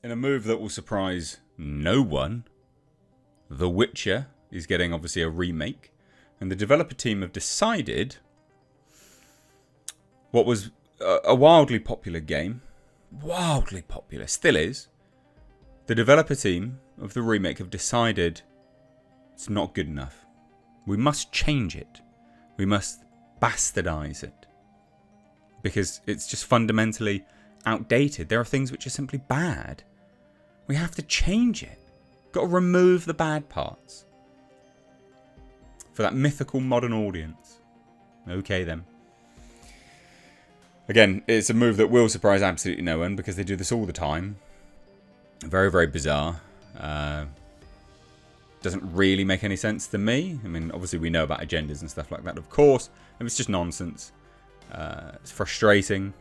In a move that will surprise no one, The Witcher is getting obviously a remake, and the developer team have decided what was a wildly popular game, wildly popular, still is. The developer team of the remake have decided it's not good enough. We must change it. We must bastardize it. Because it's just fundamentally outdated. There are things which are simply bad. We have to change it. Got to remove the bad parts. For that mythical modern audience. Okay then. Again, it's a move that will surprise absolutely no one because they do this all the time. Very, very bizarre. Doesn't really make any sense to me. I mean, obviously we know about agendas and stuff like that, of course. And it's just nonsense. It's frustrating.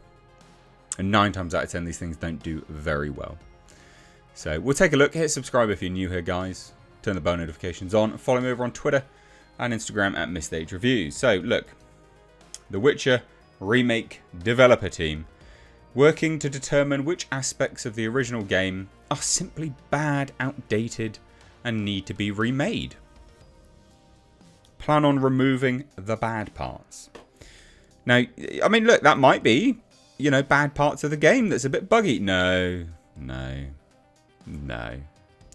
And 9 times out of 10, these things don't do very well. So we'll take a look. Hit subscribe if you're new here, guys. Turn the bell notifications on. Follow me over on Twitter and Instagram at Missed Reviews. So, look. The Witcher Remake developer team working to determine which aspects of the original game are simply bad, outdated, and need to be remade. Plan on removing the bad parts. Now, I mean, look, that might be, you know, bad parts of the game that's a bit buggy. No.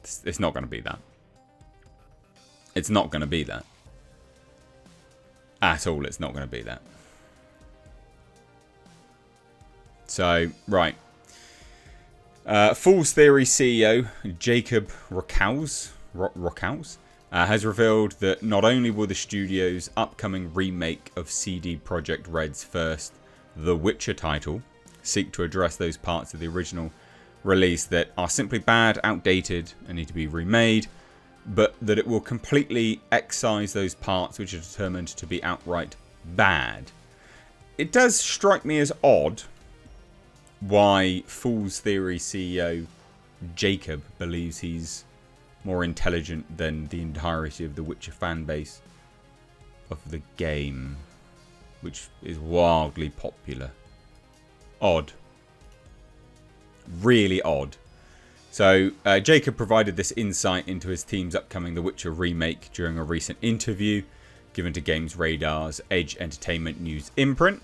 It's not going to be that. It's not going to be that. At all, it's not going to be that. So, right. Fool's Theory CEO Jacob Rockhaus has revealed that not only will the studio's upcoming remake of CD Projekt Red's first The Witcher title seek to address those parts of the original release that are simply bad, outdated, and need to be remade, but that it will completely excise those parts which are determined to be outright bad. It does strike me as odd why Fool's Theory CEO Jacob believes he's more intelligent than the entirety of the Witcher fan base of the game, which is wildly popular. Odd. Really odd. So, Jacob provided this insight into his team's upcoming The Witcher remake during a recent interview given to Games Radar's Edge Entertainment News imprint.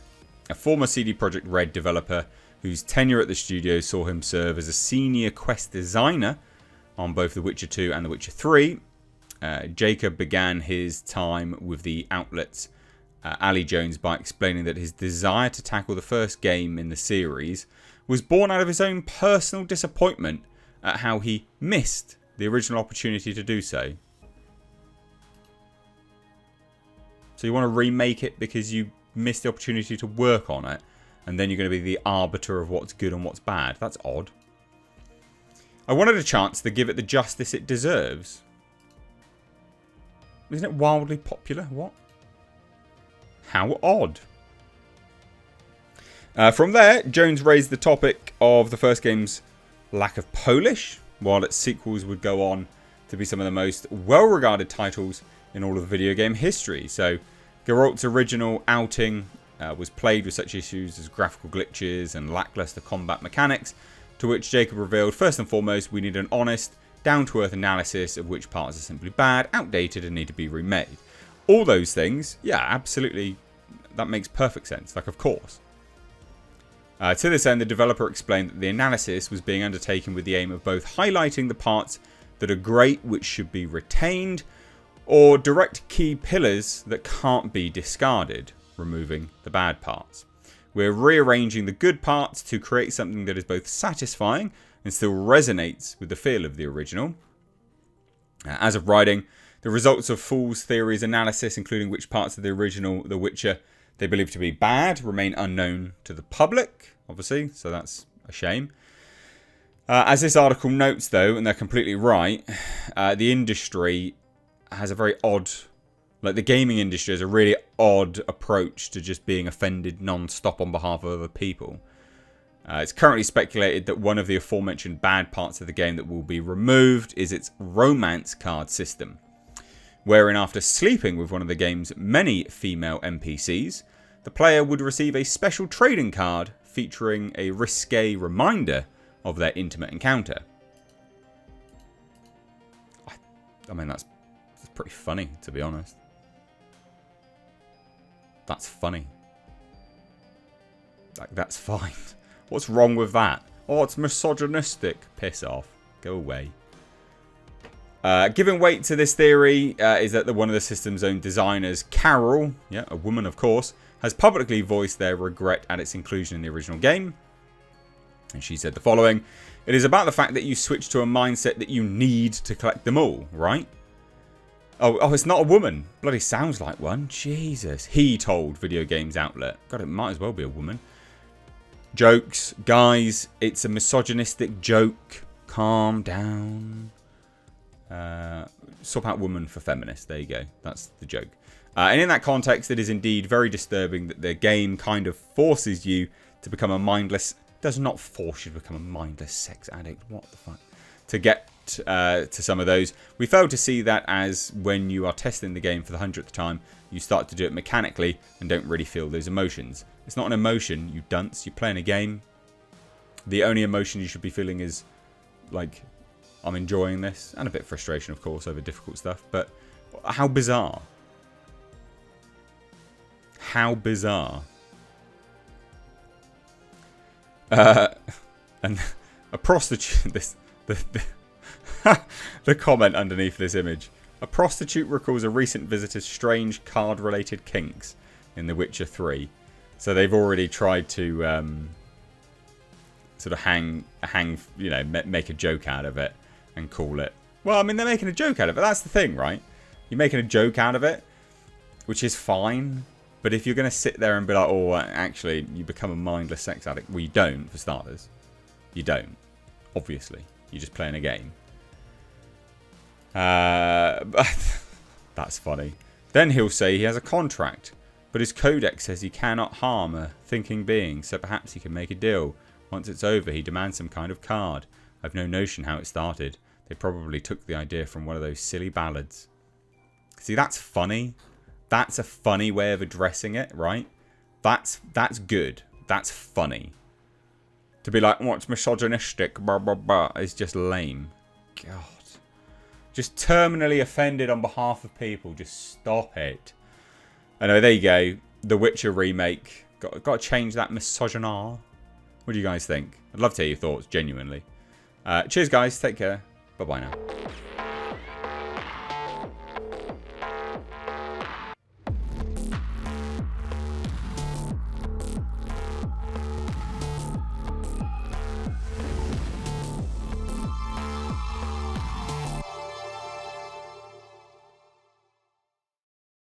A former CD Projekt Red developer whose tenure at the studio saw him serve as a senior quest designer on both The Witcher 2 and The Witcher 3. Jacob began his time with the outlet's Ali Jones by explaining that his desire to tackle the first game in the series was born out of his own personal disappointment at how he missed the original opportunity to do so. So you want to remake it because you missed the opportunity to work on it, and then you're going to be the arbiter of what's good and what's bad. That's odd. I wanted a chance to give it the justice it deserves. Isn't it wildly popular? What? How odd. From there, Jones raised the topic of the first game's lack of polish, while its sequels would go on to be some of the most well-regarded titles in all of video game history. So, Geralt's original outing was plagued with such issues as graphical glitches and lackluster combat mechanics, to which Jacob revealed, first and foremost, we need an honest, down-to-earth analysis of which parts are simply bad, outdated, and need to be remade. All those things, yeah, absolutely, that makes perfect sense, like, of course. To this end, the developer explained that the analysis was being undertaken with the aim of both highlighting the parts that are great, which should be retained, or direct key pillars that can't be discarded, removing the bad parts. We're rearranging the good parts to create something that is both satisfying and still resonates with the feel of the original. As of writing, the results of Fool's Theory's analysis, including which parts of the original The Witcher they believe to be bad, remain unknown to the public, obviously, so that's a shame. As this article notes, though, and they're completely right, the industry has a very odd, like the gaming industry has a really odd approach to just being offended non-stop on behalf of other people. It's currently speculated that one of the aforementioned bad parts of the game that will be removed is its romance card system, wherein after sleeping with one of the game's many female NPCs, the player would receive a special trading card featuring a risque reminder of their intimate encounter. I mean, that's pretty funny, to be honest. That's funny. Like, that's fine. What's wrong with that? Oh, it's misogynistic. Piss off. Go away. Giving weight to this theory is that one of the system's own designers, Carol, yeah, a woman of course, has publicly voiced their regret at its inclusion in the original game. And she said the following: "It is about the fact that you switch to a mindset that you need to collect them all, right?" Oh, it's not a woman. Bloody sounds like one. Jesus. He told Video Games Outlet. God, it might as well be a woman. Jokes. Guys, it's a misogynistic joke. Calm down. Swap out woman for feminist. There you go. That's the joke. And in that context, it is indeed very disturbing that the game kind of forces you to become a mindless... Does not force you to become a mindless sex addict. What the fuck? To get to some of those. We failed to see that as when you are testing the game for the 100th time, you start to do it mechanically and don't really feel those emotions. It's not an emotion, you dunce. You're playing a game. The only emotion you should be feeling is, like, I'm enjoying this. And a bit of frustration, of course, over difficult stuff. But how bizarre. How bizarre. And a prostitute... The comment underneath this image. A prostitute recalls a recent visitor's strange card-related kinks in The Witcher 3. So they've already tried to sort of hang, you know, make a joke out of it and call it. Well, I mean, they're making a joke out of it. That's the thing, right? You're making a joke out of it, which is fine. But if you're going to sit there and be like, oh, actually, you become a mindless sex addict. Well, you don't, for starters. You don't. Obviously. You're just playing a game. That's funny. Then he'll say he has a contract, but his codex says he cannot harm a thinking being, so perhaps he can make a deal. Once it's over, he demands some kind of card. I've no notion how it started. They probably took the idea from one of those silly ballads. See, that's funny. That's a funny way of addressing it, right? That's good. That's funny. To be like, what's misogynistic, blah, blah, blah, is just lame. God. Just terminally offended on behalf of people. Just stop it. Anyway, there you go. The Witcher remake. Got to change that misogynar. What do you guys think? I'd love to hear your thoughts, genuinely. Cheers, guys. Take care. Bye-bye now.